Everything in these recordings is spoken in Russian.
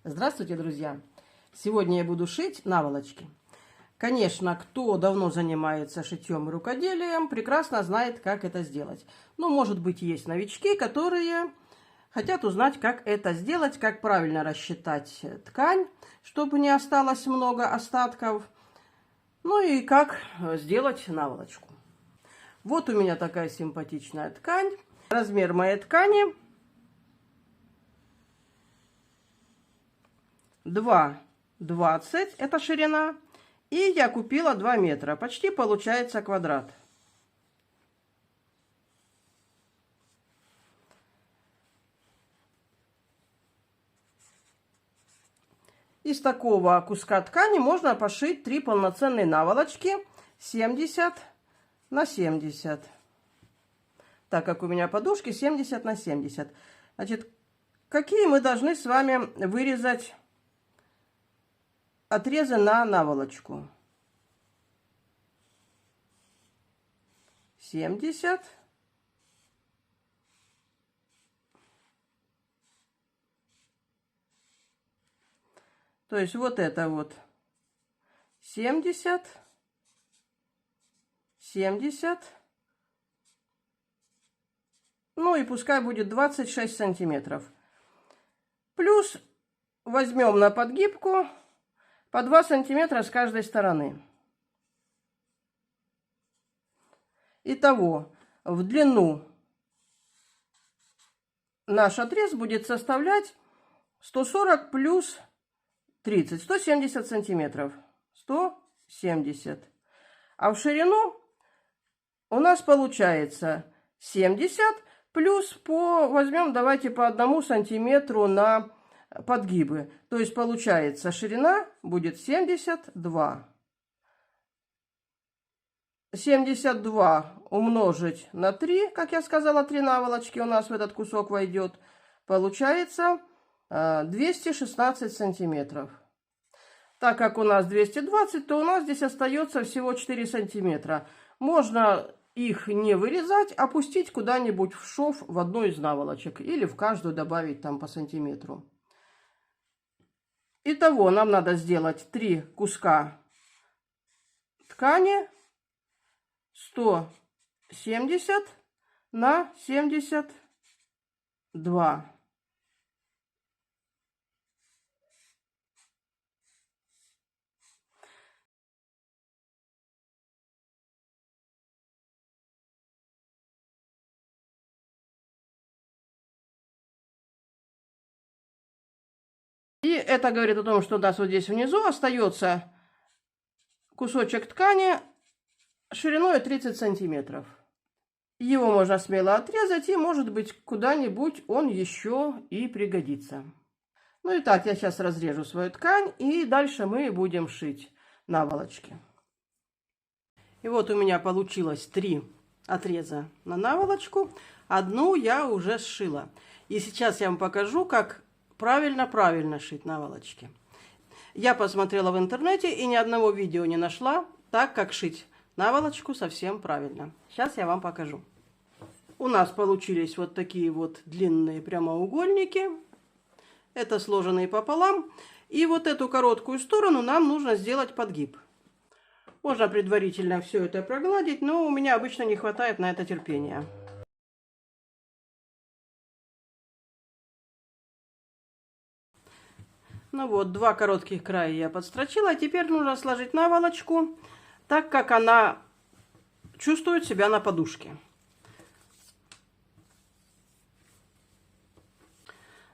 Здравствуйте, друзья! Сегодня я буду шить наволочки. Конечно, кто давно занимается шитьем и рукоделием, прекрасно знает, как это сделать. Но, может быть, есть новички, которые хотят узнать, как это сделать, как правильно рассчитать ткань, чтобы не осталось много остатков. Ну и как сделать наволочку. Вот у меня такая симпатичная ткань. Размер моей ткани 2,20, это ширина. И я купила 2 метра, почти получается квадрат. Из такого куска ткани можно пошить 3 полноценные наволочки 70 на 70. Так как у меня подушки 70 на 70. Значит, какие мы должны с вами вырезать отрезы на наволочку? 70. То есть вот это вот 70, 70. Ну и пускай будет 26 сантиметров. Плюс возьмем на подгибку по 2 сантиметра с каждой стороны. Итого, в длину наш отрез будет составлять 140 плюс 30, 170 сантиметров. 170. А в ширину у нас получается 70 плюс возьмем, давайте по 1 сантиметру на подгибы. То есть получается ширина будет 72. 72 умножить на 3, как я сказала, 3 наволочки у нас в этот кусок войдет. Получается 216 сантиметров. Так как у нас 220, то у нас здесь остается всего 4 сантиметра. Можно их не вырезать, а пустить куда-нибудь в шов в одну из наволочек. Или в каждую добавить там по сантиметру. Итого нам надо сделать 3 куска ткани 170 на 72. И это говорит о том, что у нас вот здесь внизу остается кусочек ткани шириной 30 сантиметров. Его можно смело отрезать, и, может быть, куда-нибудь он еще и пригодится. Ну и так, я сейчас разрежу свою ткань, и дальше мы будем шить наволочки. И вот у меня получилось 3 отреза на наволочку. Одну я уже сшила. И сейчас я вам покажу, как правильно шить наволочки. Я посмотрела в интернете и ни одного видео не нашла, так как шить наволочку совсем правильно. Сейчас я вам покажу. У нас получились вот такие вот длинные прямоугольники. Это сложенные пополам. И вот эту короткую сторону нам нужно сделать подгиб. Можно предварительно все это прогладить, но у меня обычно не хватает на это терпения. Ну вот, 2 коротких края я подстрочила. Теперь нужно сложить наволочку так, как она чувствует себя на подушке.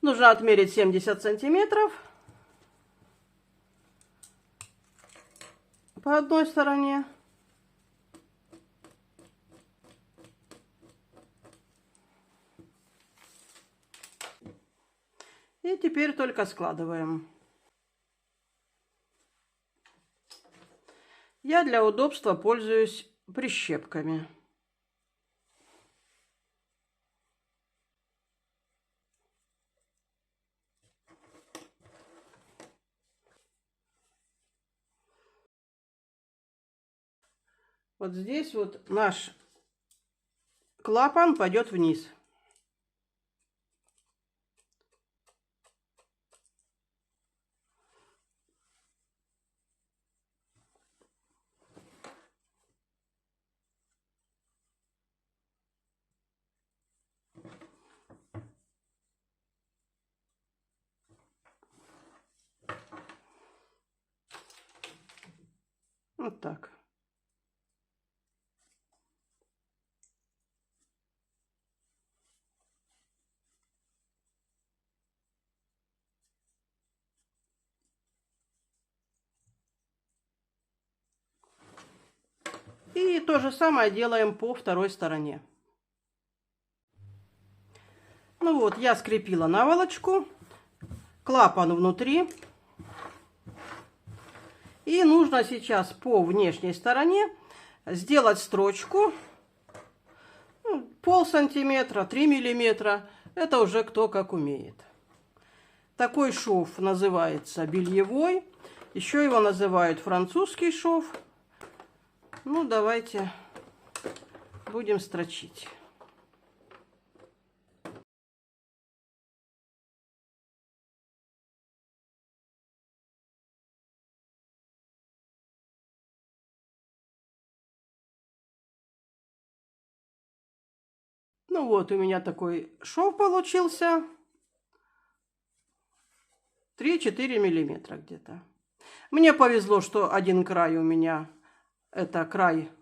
Нужно отмерить 70 сантиметров по одной стороне. И теперь только складываем. Я для удобства пользуюсь прищепками. Вот здесь вот наш клапан пойдет вниз. Вот так. И то же самое делаем по второй стороне. Ну вот, я скрепила наволочку, клапан внутри. И нужно сейчас по внешней стороне сделать строчку полсантиметра, 3 миллиметра. Это уже кто как умеет. Такой шов называется бельевой. Еще его называют французский шов. Ну, давайте будем строчить. Ну вот, у меня такой шов получился. 3-4 миллиметра где-то. Мне повезло, что один край у меня это край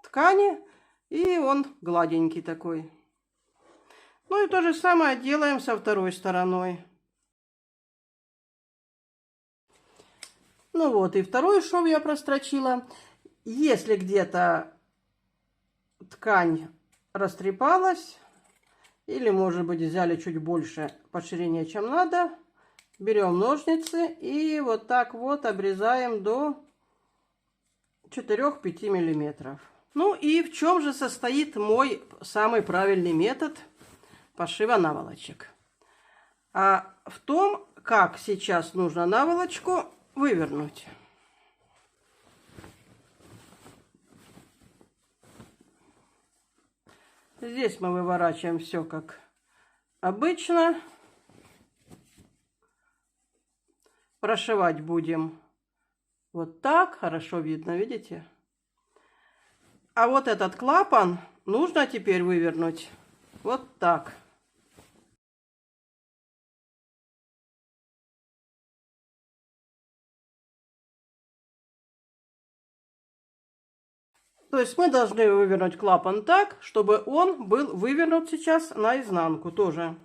ткани, и он гладенький такой. Ну и то же самое делаем со второй стороной. Ну вот, и второй шов я прострочила. Если где-то ткань растрепалась, или, может быть, взяли чуть больше по ширине, чем надо, берем ножницы и вот так вот обрезаем до 4-5 миллиметров. Ну и в чем же состоит мой самый правильный метод пошива наволочек? А в том, как сейчас нужно наволочку вывернуть. Здесь мы выворачиваем все как обычно. Прошивать будем вот так. Хорошо видно, видите? А вот этот клапан нужно теперь вывернуть вот так. То есть мы должны вывернуть клапан так, чтобы он был вывернут сейчас наизнанку тоже.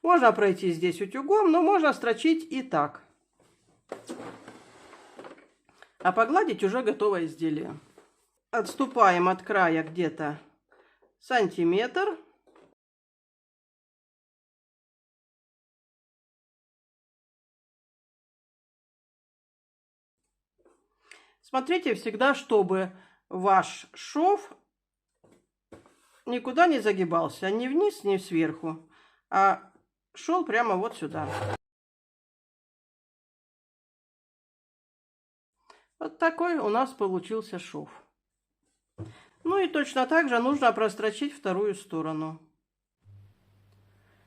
Можно пройти здесь утюгом, но можно строчить и так. А погладить уже готовое изделие. Отступаем от края где-то сантиметр. Смотрите всегда, чтобы ваш шов никуда не загибался, ни вниз, ни сверху, а шел прямо вот сюда. Вот такой у нас получился шов. Ну и точно так же нужно прострочить вторую сторону.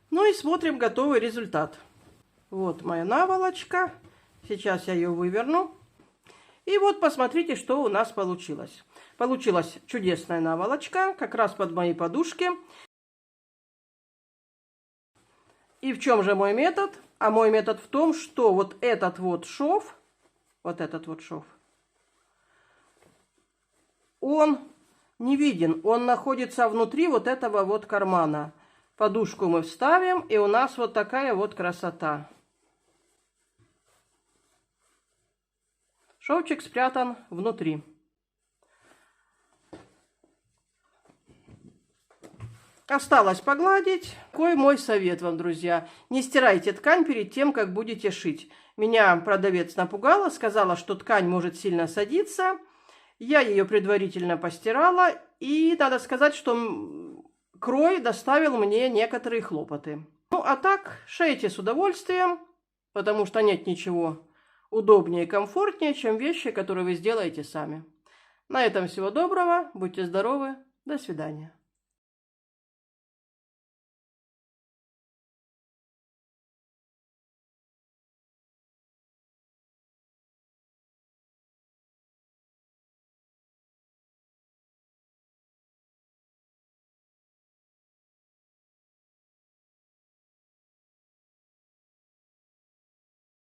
Ну и смотрим готовый результат. Вот моя наволочка. Сейчас я ее выверну. И вот посмотрите, что у нас получилось. Получилась чудесная наволочка, как раз под мои подушки. И в чем же мой метод? А мой метод в том, что вот этот вот шов, он не виден, он находится внутри вот этого вот кармана. Подушку мы вставим, и у нас вот такая вот красота. Шовчик спрятан внутри. Осталось погладить. Какой мой совет вам, друзья? Не стирайте ткань перед тем, как будете шить. Меня продавец напугала, сказала, что ткань может сильно садиться. Я ее предварительно постирала. И надо сказать, что крой доставил мне некоторые хлопоты. Ну, а так, шейте с удовольствием, потому что нет ничего удобнее и комфортнее, чем вещи, которые вы сделаете сами. На этом всего доброго, будьте здоровы, до свидания.